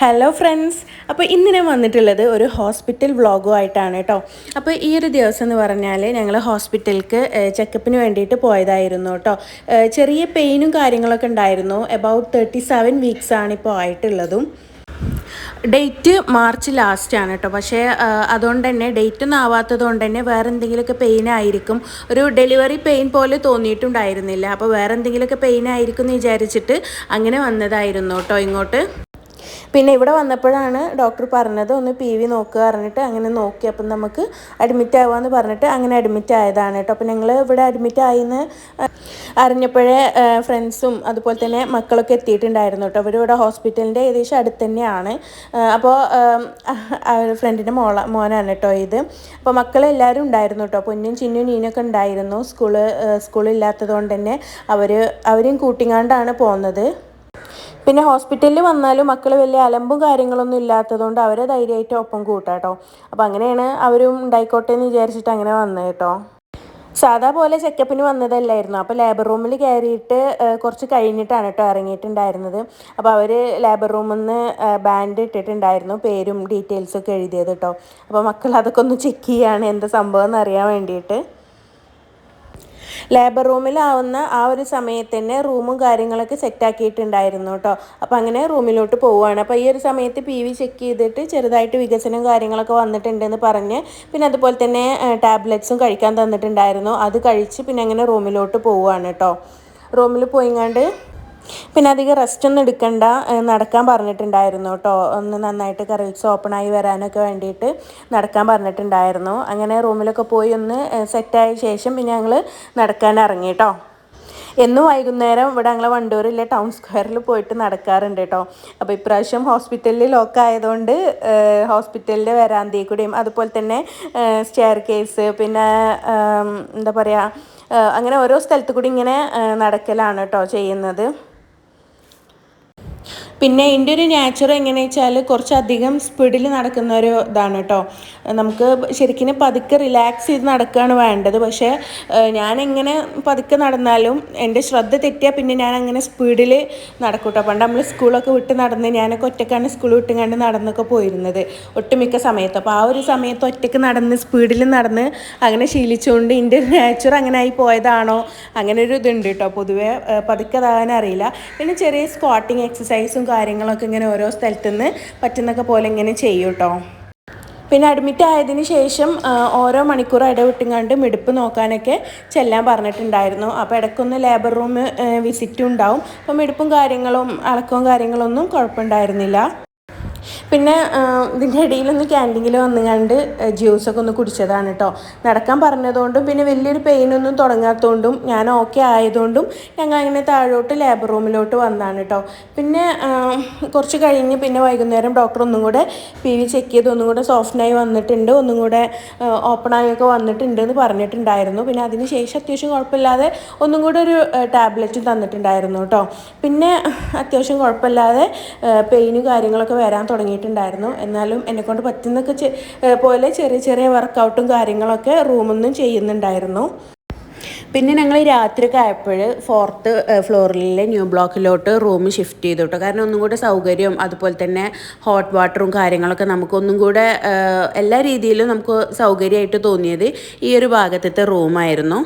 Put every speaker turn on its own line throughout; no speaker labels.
Hello friends, അപ്പോൾ ഇന്ന് ഞാൻ വന്നിട്ടുള്ളത് ഒരു ഹോസ്പിറ്റൽ വ്ളോഗുമായിട്ടാണ് കേട്ടോ. അപ്പോൾ ഈ ഒരു ദിവസം എന്ന് പറഞ്ഞാൽ ഞങ്ങൾ ഹോസ്പിറ്റലിലേക്ക് ചെക്കപ്പിന് വേണ്ടിയിട്ട് പോയതായിരുന്നു കേട്ടോ. ചെറിയ പെയിനും കാര്യങ്ങളൊക്കെ ഉണ്ടായിരുന്നു. അബൌട്ട് 37 വീക്സാണ് ഇപ്പോൾ ആയിട്ടുള്ളതും. ഡേറ്റ് മാർച്ച് ലാസ്റ്റാണ് കേട്ടോ. പക്ഷേ അതുകൊണ്ട് തന്നെ ഡേറ്റ് ഒന്നും ആവാത്തത് കൊണ്ട് തന്നെ വേറെ എന്തെങ്കിലുമൊക്കെ പെയിൻ ആയിരിക്കും. ഒരു ഡെലിവറി പെയിൻ പോലെ തോന്നിയിട്ടുണ്ടായിരുന്നില്ല. അപ്പോൾ വേറെ എന്തെങ്കിലുമൊക്കെ പെയിൻ ആയിരിക്കും എന്ന് വിചാരിച്ചിട്ട് അങ്ങനെ വന്നതായിരുന്നു കേട്ടോ ഇങ്ങോട്ട്. പിന്നെ ഇവിടെ വന്നപ്പോഴാണ് ഡോക്ടർ പറഞ്ഞത് ഒന്ന് PV നോക്കുക പറഞ്ഞിട്ട് അങ്ങനെ നോക്കി. അപ്പം നമുക്ക് അഡ്മിറ്റ് ആവാമെന്ന് പറഞ്ഞിട്ട് അങ്ങനെ അഡ്മിറ്റ് ആയതാണ് കേട്ടോ. അപ്പോൾ ഞങ്ങൾ ഇവിടെ അഡ്മിറ്റ് ആയിന്ന് അറിഞ്ഞപ്പോഴേ ഫ്രണ്ട്സും അതുപോലെ തന്നെ മക്കളൊക്കെ എത്തിയിട്ടുണ്ടായിരുന്നു കേട്ടോ. അവരിവിടെ ഹോസ്പിറ്റലിൻ്റെ ഏകദേശം അടുത്ത് തന്നെയാണ്. അപ്പോൾ ഫ്രണ്ടിൻ്റെ മോനാണ് കേട്ടോ ഇത്. അപ്പോൾ മക്കളെല്ലാവരും ഉണ്ടായിരുന്നു കേട്ടോ. പൊന്നും ചിന്നും നീനൊക്കെ ഉണ്ടായിരുന്നു. സ്കൂളില്ലാത്തത് കൊണ്ട് തന്നെ അവരെയും കൂട്ടിങ്ങാണ്ടാണ് പോകുന്നത്. പിന്നെ ഹോസ്പിറ്റലിൽ വന്നാലും മക്കൾ വലിയ അലമ്പും കാര്യങ്ങളൊന്നും ഇല്ലാത്തതുകൊണ്ട് അവരെ ധൈര്യമായിട്ട് ഒപ്പം കൂട്ടാം കേട്ടോ. അപ്പോൾ അങ്ങനെയാണ് അവരും ഉണ്ടായിക്കോട്ടെ എന്ന് വിചാരിച്ചിട്ട് അങ്ങനെ വന്നത് കേട്ടോ. സാധാ പോലെ ചെക്കപ്പിന് വന്നതല്ലായിരുന്നു. അപ്പോൾ ലേബർ റൂമിൽ കയറിയിട്ട് കുറച്ച് കഴിഞ്ഞിട്ടാണ് കേട്ടോ ഇറങ്ങിയിട്ടുണ്ടായിരുന്നത്. അപ്പോൾ അവർ ലേബർ റൂമിൽ നിന്ന് ബാൻഡ് ഇട്ടിട്ടുണ്ടായിരുന്നു, പേരും ഡീറ്റെയിൽസൊക്കെ എഴുതിയത് കേട്ടോ. അപ്പോൾ മക്കൾ അതൊക്കെ ഒന്ന് ചെക്ക് ചെയ്യാണ് എന്താ സംഭവം എന്ന് അറിയാൻ വേണ്ടിയിട്ട്. ലേബർ റൂമിലാവുന്ന ആ ഒരു സമയത്ത് തന്നെ റൂമും കാര്യങ്ങളൊക്കെ സെറ്റാക്കിയിട്ടുണ്ടായിരുന്നു കേട്ടോ. അപ്പോൾ അങ്ങനെ റൂമിലോട്ട് പോവുകയാണ്. അപ്പോൾ ഈ ഒരു സമയത്ത് PV ചെക്ക് ചെയ്തിട്ട് ചെറുതായിട്ട് വികസനം കാര്യങ്ങളൊക്കെ വന്നിട്ടുണ്ടെന്ന് പറഞ്ഞ് പിന്നെ അതുപോലെ തന്നെ ടാബ്ലറ്റ്സും കഴിക്കാൻ തന്നിട്ടുണ്ടായിരുന്നു. അത് കഴിച്ച് പിന്നെ അങ്ങനെ റൂമിലോട്ട് പോവുകയാണ് കേട്ടോ. റൂമിൽ പോയിങ്ങാണ്ട് പിന്നെ അധികം റെസ്റ്റ് ഒന്നും എടുക്കണ്ട, നടക്കാൻ പറഞ്ഞിട്ടുണ്ടായിരുന്നു കേട്ടോ. ഒന്ന് നന്നായിട്ട് കറിൽസ് ഓപ്പണായി വരാനൊക്കെ വേണ്ടിയിട്ട് നടക്കാൻ പറഞ്ഞിട്ടുണ്ടായിരുന്നു. അങ്ങനെ റൂമിലൊക്കെ പോയി ഒന്ന് സെറ്റായ ശേഷം പിന്നെ ഞങ്ങൾ നടക്കാൻ ഇറങ്ങി കേട്ടോ. എന്നും വൈകുന്നേരം ഇവിടെ ഞങ്ങൾ വണ്ടൂരിലെ ടൗൺ സ്ക്വയറിൽ പോയിട്ട് നടക്കാറുണ്ട് കേട്ടോ. അപ്പോൾ ഇപ്രാവശ്യം ഹോസ്പിറ്റലിൽ ലോക്കായതുകൊണ്ട് ഹോസ്പിറ്റലിൻ്റെ വരാന്തയിൽ കൂടിയും അതുപോലെ തന്നെ സ്റ്റെയർ കേസ് പിന്നെ എന്താ പറയുക അങ്ങനെ ഓരോ സ്ഥലത്തു കൂടി ഇങ്ങനെ നടക്കലാണ് കേട്ടോ ചെയ്യുന്നത്. പിന്നെ ഇതിൻ്റെ ഒരു നേച്ചർ എങ്ങനെയാണെന്ന് വെച്ചാൽ കുറച്ചധികം സ്പീഡിൽ നടക്കുന്ന ഒരു ഇതാണ് കേട്ടോ. നമുക്ക് ശരിക്കും പതുക്കെ റിലാക്സ് ചെയ്ത് നടക്കുകയാണ് വേണ്ടത്. പക്ഷേ ഞാനെങ്ങനെ പതുക്കെ നടന്നാലും എൻ്റെ ശ്രദ്ധ തെറ്റിയാൽ പിന്നെ ഞാൻ അങ്ങനെ സ്പീഡിൽ നടക്കും കേട്ടോ. പണ്ട് നമ്മൾ സ്കൂളൊക്കെ വിട്ട് നടന്ന് ഞാനൊക്കെ ഒറ്റക്കാണ് സ്കൂൾ വിട്ടുകൊണ്ട് നടന്നൊക്കെ പോയിരുന്നത് ഒട്ടുമിക്ക സമയത്ത്. അപ്പോൾ ആ ഒരു സമയത്ത് ഒറ്റയ്ക്ക് നടന്ന് സ്പീഡിൽ നടന്ന് അങ്ങനെ ശീലിച്ചുകൊണ്ട് ഇതിൻ്റെ നേച്ചർ അങ്ങനെ ആയി പോയതാണോ അങ്ങനെ ഒരു ഇതുണ്ട് കേട്ടോ. പൊതുവേ പതുക്കെ അതാകാനറിയില്ല. പിന്നെ ചെറിയ സ്ക്വാട്ടിങ് എക്സസൈസും കാര്യങ്ങളൊക്കെ ഇങ്ങനെ ഓരോ സ്ഥലത്തു നിന്ന് പറ്റുന്നൊക്കെ പോലെ ഇങ്ങനെ ചെയ്യും കേട്ടോ. പിന്നെ അഡ്മിറ്റ് ആയതിന് ശേഷം ഓരോ മണിക്കൂർ ഇടവിട്ടുങ്ങാണ്ട് മിടിപ്പ് നോക്കാനൊക്കെ ചെല്ലാൻ പറഞ്ഞിട്ടുണ്ടായിരുന്നു. അപ്പോൾ ഇടയ്ക്കൊന്ന് ലേബർ റൂം വിസിറ്റും ഉണ്ടാവും. അപ്പോൾ മിടിപ്പും കാര്യങ്ങളും അളക്കവും കാര്യങ്ങളൊന്നും കുഴപ്പമുണ്ടായിരുന്നില്ല. പിന്നെ ഇതിൻ്റെ ഇടയിലൊന്ന് ക്യാൻറ്റീനിൽ വന്നുകൊണ്ട് ജ്യൂസൊക്കെ ഒന്ന് കുടിച്ചതാണ് കേട്ടോ. നടക്കാൻ പറഞ്ഞതുകൊണ്ടും പിന്നെ വലിയൊരു പെയിനൊന്നും തുടങ്ങാത്തതുകൊണ്ടും ഞാൻ ഓക്കെ ആയതുകൊണ്ടും ഞങ്ങൾ അങ്ങനെ താഴോട്ട് ലേബർ റൂമിലോട്ട് വന്നതാണ് കേട്ടോ. പിന്നെ കുറച്ച് കഴിഞ്ഞ് പിന്നെ വൈകുന്നേരം ഡോക്ടർ ഒന്നും കൂടെ PV ചെക്ക് ചെയ്ത് ഒന്നും കൂടെ സോഫ്റ്റനായി വന്നിട്ടുണ്ട്, ഒന്നും കൂടെ ഓപ്പണായൊക്കെ വന്നിട്ടുണ്ട് എന്ന് പറഞ്ഞിട്ടുണ്ടായിരുന്നു. പിന്നെ അതിന് ശേഷം അത്യാവശ്യം കുഴപ്പമില്ലാതെ ഒന്നും കൂടെ ഒരു ടാബ്ലറ്റും തന്നിട്ടുണ്ടായിരുന്നു കേട്ടോ. പിന്നെ അത്യാവശ്യം കുഴപ്പമില്ലാതെ പെയിനും കാര്യങ്ങളൊക്കെ വരാൻ തുടങ്ങിയിട്ടുണ്ടായിരുന്നു. എന്നാലും എന്നെക്കൊണ്ട് പറ്റുന്നൊക്കെ പോലെ ചെറിയ ചെറിയ വർക്കൗട്ടും കാര്യങ്ങളൊക്കെ റൂമിൽ നിന്നും ചെയ്യുന്നുണ്ടായിരുന്നു. പിന്നെ ഞങ്ങൾ രാത്രിയൊക്കെ ആയപ്പോൾ 4th ഫ്ലോറിലെ ന്യൂ ബ്ലോക്കിലോട്ട് റൂം ഷിഫ്റ്റ് ചെയ്തു കേട്ടോ. കാരണം ഒന്നും കൂടെ സൗകര്യവും അതുപോലെ തന്നെ ഹോട്ട് വാട്ടറും കാര്യങ്ങളൊക്കെ നമുക്കൊന്നും കൂടെ എല്ലാ രീതിയിലും നമുക്ക് സൗകര്യമായിട്ട് തോന്നിയത് ഈ ഒരു ഭാഗത്തെ റൂമായിരുന്നു.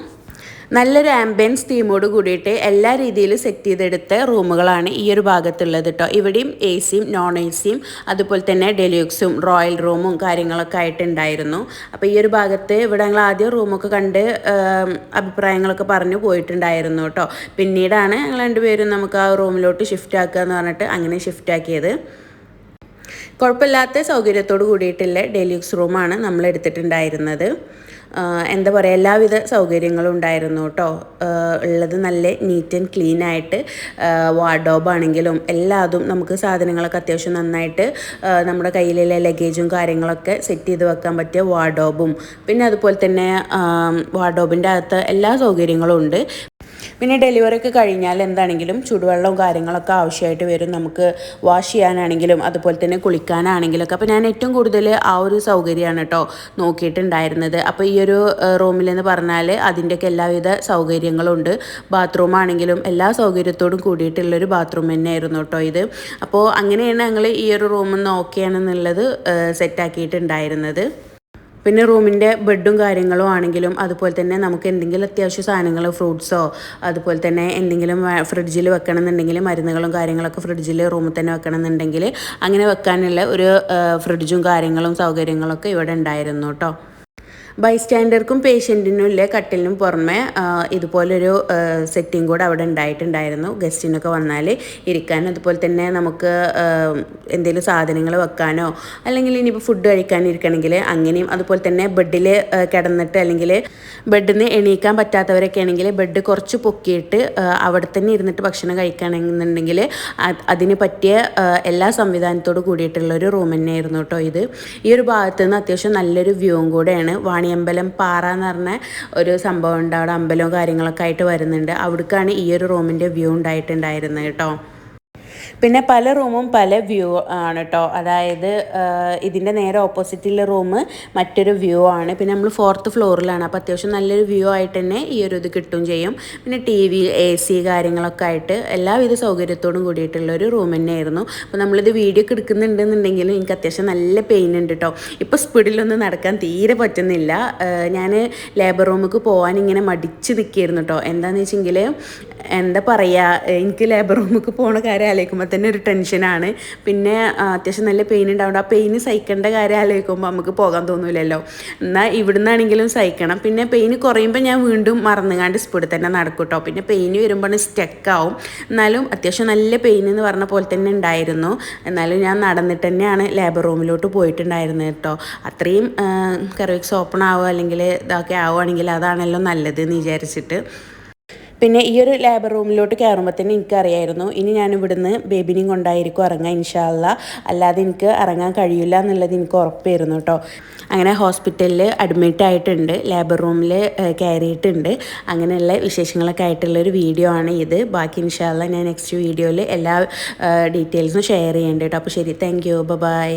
നല്ലൊരു ആംബിയൻസ് തീമോട് കൂടിയിട്ട് എല്ലാ രീതിയിലും സെറ്റ് ചെയ്തെടുത്ത റൂമുകളാണ് ഈ ഒരു ഭാഗത്തുള്ളത് കേട്ടോ. ഇവിടെയും AC നോൺ AC അതുപോലെ തന്നെ ഡെലൂക്സും റോയൽ റൂമും കാര്യങ്ങളൊക്കെ ആയിട്ടുണ്ടായിരുന്നു. അപ്പോൾ ഈ ഒരു ഭാഗത്ത് ഇവിടെ ഞങ്ങൾ ആദ്യം റൂമൊക്കെ കണ്ട് അഭിപ്രായങ്ങളൊക്കെ പറഞ്ഞു പോയിട്ടുണ്ടായിരുന്നു കേട്ടോ. പിന്നീടാണ് ഞങ്ങൾ രണ്ടുപേരും നമുക്ക് ആ റൂമിലോട്ട് ഷിഫ്റ്റ് ആക്കുക എന്ന് പറഞ്ഞിട്ട് അങ്ങനെ ഷിഫ്റ്റ് ആക്കിയത്. കുഴപ്പമില്ലാത്ത സൗകര്യത്തോട് കൂടിയിട്ടുള്ള ഡെലൂക്സ് റൂമാണ് നമ്മൾ എടുത്തിട്ടുണ്ടായിരുന്നത്. എന്താ പറയുക, എല്ലാവിധ സൗകര്യങ്ങളും ഉണ്ടായിരുന്നു കേട്ടോ. ഉള്ളത് നല്ല നീറ്റ് ആൻഡ് ക്ലീൻ ആയിട്ട് വാർഡ്രോബാണെങ്കിലും എല്ലാതും നമുക്ക് സാധനങ്ങളൊക്കെ അത്യാവശ്യം നന്നായിട്ട് നമ്മുടെ കയ്യിലുള്ള ലഗേജും കാര്യങ്ങളൊക്കെ സെറ്റ് ചെയ്ത് വെക്കാൻ പറ്റിയ വാർഡ്രോബും പിന്നെ അതുപോലെ തന്നെ വാർഡ്രോബിൻ്റെ അകത്ത് എല്ലാ സൗകര്യങ്ങളും ഉണ്ട്. പിന്നെ ഡെലിവറി ഒക്കെ കഴിഞ്ഞാൽ എന്താണെങ്കിലും ചൂടുവെള്ളവും കാര്യങ്ങളൊക്കെ ആവശ്യമായിട്ട് വരും, നമുക്ക് വാഷ് ചെയ്യാനാണെങ്കിലും അതുപോലെ തന്നെ കുളിക്കാനാണെങ്കിലൊക്കെ. അപ്പോൾ ഞാൻ ഏറ്റവും കൂടുതൽ ആ ഒരു സൗകര്യമാണ് കേട്ടോ നോക്കിയിട്ടുണ്ടായിരുന്നത്. അപ്പോൾ ഈ ഒരു റൂമിലെന്ന് പറഞ്ഞാൽ അതിൻ്റെയൊക്കെ എല്ലാവിധ സൗകര്യങ്ങളും ഉണ്ട്. ബാത്റൂം ആണെങ്കിലും എല്ലാ സൗകര്യത്തോടും കൂടിയിട്ടുള്ളൊരു ബാത്റൂം തന്നെയായിരുന്നു കേട്ടോ ഇത്. അപ്പോൾ അങ്ങനെയാണ് ഞങ്ങൾ ഈ ഒരു റൂം ഓക്കെയാണെന്നുള്ളത് സെറ്റാക്കിയിട്ടുണ്ടായിരുന്നത്. പിന്നെ റൂമിൻ്റെ ബെഡും കാര്യങ്ങളും ആണെങ്കിലും അതുപോലെ തന്നെ നമുക്ക് എന്തെങ്കിലും അത്യാവശ്യ സാധനങ്ങൾ ഫ്രൂട്ട്സോ അതുപോലെ തന്നെ എന്തെങ്കിലും ഫ്രിഡ്ജിൽ വെക്കണമെന്നുണ്ടെങ്കിൽ മരുന്നുകളും കാര്യങ്ങളൊക്കെ ഫ്രിഡ്ജിൽ റൂമിൽ തന്നെ വെക്കണമെന്നുണ്ടെങ്കിൽ അങ്ങനെ വെക്കാനുള്ള ഒരു ഫ്രിഡ്ജും കാര്യങ്ങളും സൗകര്യങ്ങളൊക്കെ ഇവിടെ ഉണ്ടായിരുന്നു കേട്ടോ. ബൈസ്റ്റാൻഡർക്കും പേഷ്യൻറ്റിനും ഇല്ലേ കട്ടിലിനും പുറമെ ഇതുപോലൊരു സെറ്റിംഗ് കൂടെ അവിടെ ഉണ്ടായിട്ടുണ്ടായിരുന്നു. ഗസ്റ്റിനൊക്കെ വന്നാൽ ഇരിക്കാനും അതുപോലെ തന്നെ നമുക്ക് എന്തെങ്കിലും സാധനങ്ങൾ വെക്കാനോ അല്ലെങ്കിൽ ഇനിയിപ്പോൾ ഫുഡ് കഴിക്കാനിരിക്കണമെങ്കിൽ അങ്ങനെയും. അതുപോലെ തന്നെ ബെഡിൽ കിടന്നിട്ട് അല്ലെങ്കിൽ ബെഡിൽ നിന്ന് എണീക്കാൻ പറ്റാത്തവരൊക്കെ ആണെങ്കിൽ ബെഡ് കുറച്ച് പൊക്കിയിട്ട് അവിടെ തന്നെ ഇരുന്നിട്ട് ഭക്ഷണം കഴിക്കുകയാണെന്നുണ്ടെങ്കിൽ അതിന് പറ്റിയ എല്ലാ സംവിധാനത്തോട് കൂടിയിട്ടുള്ളൊരു റൂം തന്നെയായിരുന്നു കേട്ടോ ഇത്. ഈ ഒരു ഭാഗത്ത് നിന്ന് അത്യാവശ്യം നല്ലൊരു വ്യൂവും കൂടെയാണ്. വാണിയമ്പലം പാറ എന്ന് പറഞ്ഞ ഒരു സംഭവം ഉണ്ട്, അവിടെ അമ്പലവും കാര്യങ്ങളൊക്കെ ആയിട്ട് വരുന്നുണ്ട്. അവിടേക്കാണ് ഈ ഒരു റൂമിൻ്റെ വ്യൂ ഉണ്ടായിട്ടുണ്ടായിരുന്നത് കേട്ടോ. പിന്നെ പല റൂമും പല വ്യൂ ആണ് കേട്ടോ. അതായത് ഇതിൻ്റെ നേരെ ഓപ്പോസിറ്റുള്ള റൂം മറ്റൊരു വ്യൂ ആണ്. പിന്നെ നമ്മൾ 4th ഫ്ലോറിലാണ്, അപ്പോൾ അത്യാവശ്യം നല്ലൊരു വ്യൂ ആയിട്ട് തന്നെ ഈ ഒരു ഇത് കിട്ടും ചെയ്യും. പിന്നെ TV AC കാര്യങ്ങളൊക്കെ ആയിട്ട് എല്ലാവിധ സൗകര്യത്തോടും കൂടിയിട്ടുള്ളൊരു റൂം തന്നെയായിരുന്നു. അപ്പോൾ നമ്മളിത് വീഡിയോ ഒക്കെ എടുക്കുന്നുണ്ടെന്നുണ്ടെങ്കിലും എനിക്ക് അത്യാവശ്യം നല്ല പെയിൻ ഉണ്ട് കേട്ടോ. ഇപ്പോൾ സ്പീഡിലൊന്നും നടക്കാൻ തീരെ പറ്റുന്നില്ല. ഞാൻ ലേബർ റൂമിലേക്ക് പോകാൻ ഇങ്ങനെ മടിച്ച് നിൽക്കുകയായിരുന്നു കേട്ടോ. എന്താണെന്ന് വെച്ചെങ്കിൽ എന്താ പറയുക, എനിക്ക് ലേബർ റൂമിലേക്ക് പോണ കാര്യം ആലോചിക്കുമ്പോൾ തന്നെ ഒരു ടെൻഷനാണ്. പിന്നെ അത്യാവശ്യം നല്ല പെയിൻ ഉണ്ടാവുണ്ട്. ആ പെയിന് സഹിക്കേണ്ട കാര്യം ആലോചിക്കുമ്പോൾ നമുക്ക് പോകാൻ തോന്നില്ലല്ലോ. എന്നാൽ ഇവിടുന്നാണെങ്കിലും സഹിക്കണം. പിന്നെ പെയിന് കുറയുമ്പോൾ ഞാൻ വീണ്ടും മറന്നുകാണ്ട് സ്പീഡിൽ തന്നെ നടക്കും കേട്ടോ. പിന്നെ പെയിന് വരുമ്പോൾ സ്റ്റക്കാവും. എന്നാലും അത്യാവശ്യം നല്ല പെയിൻ എന്ന് പറഞ്ഞ പോലെ തന്നെ ഉണ്ടായിരുന്നു. എന്നാലും ഞാൻ നടന്നിട്ട് തന്നെയാണ് ലേബർ റൂമിലോട്ട് പോയിട്ടുണ്ടായിരുന്നത് കേട്ടോ. അത്രയും കർവിക്സ് ഓപ്പൺ ആവുക അല്ലെങ്കിൽ ഇതൊക്കെ ആവുകയാണെങ്കിൽ അതാണല്ലോ നല്ലത് എന്ന് വിചാരിച്ചിട്ട്. പിന്നെ ഈ ഒരു ലേബർ റൂമിലോട്ട് കയറുമ്പോൾ തന്നെ എനിക്കറിയായിരുന്നു ഇനി ഞാൻ ഇവിടുന്ന് ബേബിനെയും കൊണ്ടായിരിക്കും ഇറങ്ങാൻ ഇൻഷാ അല്ലാ, അല്ലാതെ എനിക്ക് ഇറങ്ങാൻ കഴിയില്ല എന്നുള്ളത് എനിക്ക് ഉറപ്പായിരുന്നു കേട്ടോ. അങ്ങനെ ഹോസ്പിറ്റലിൽ അഡ്മിറ്റ് ആയിട്ടുണ്ട്, ലേബർ റൂമിൽ കയറിയിട്ടുണ്ട്. അങ്ങനെയുള്ള വിശേഷങ്ങളൊക്കെ ആയിട്ടുള്ളൊരു വീഡിയോ ആണ് ഇത്. ബാക്കി ഇൻഷാ അല്ലാ ഞാൻ നെക്സ്റ്റ് വീഡിയോയിൽ എല്ലാ ഡീറ്റെയിൽസും ഷെയർ ചെയ്യേണ്ടത് കേട്ടോ. അപ്പോൾ ശരി, താങ്ക് യു, ബൈ.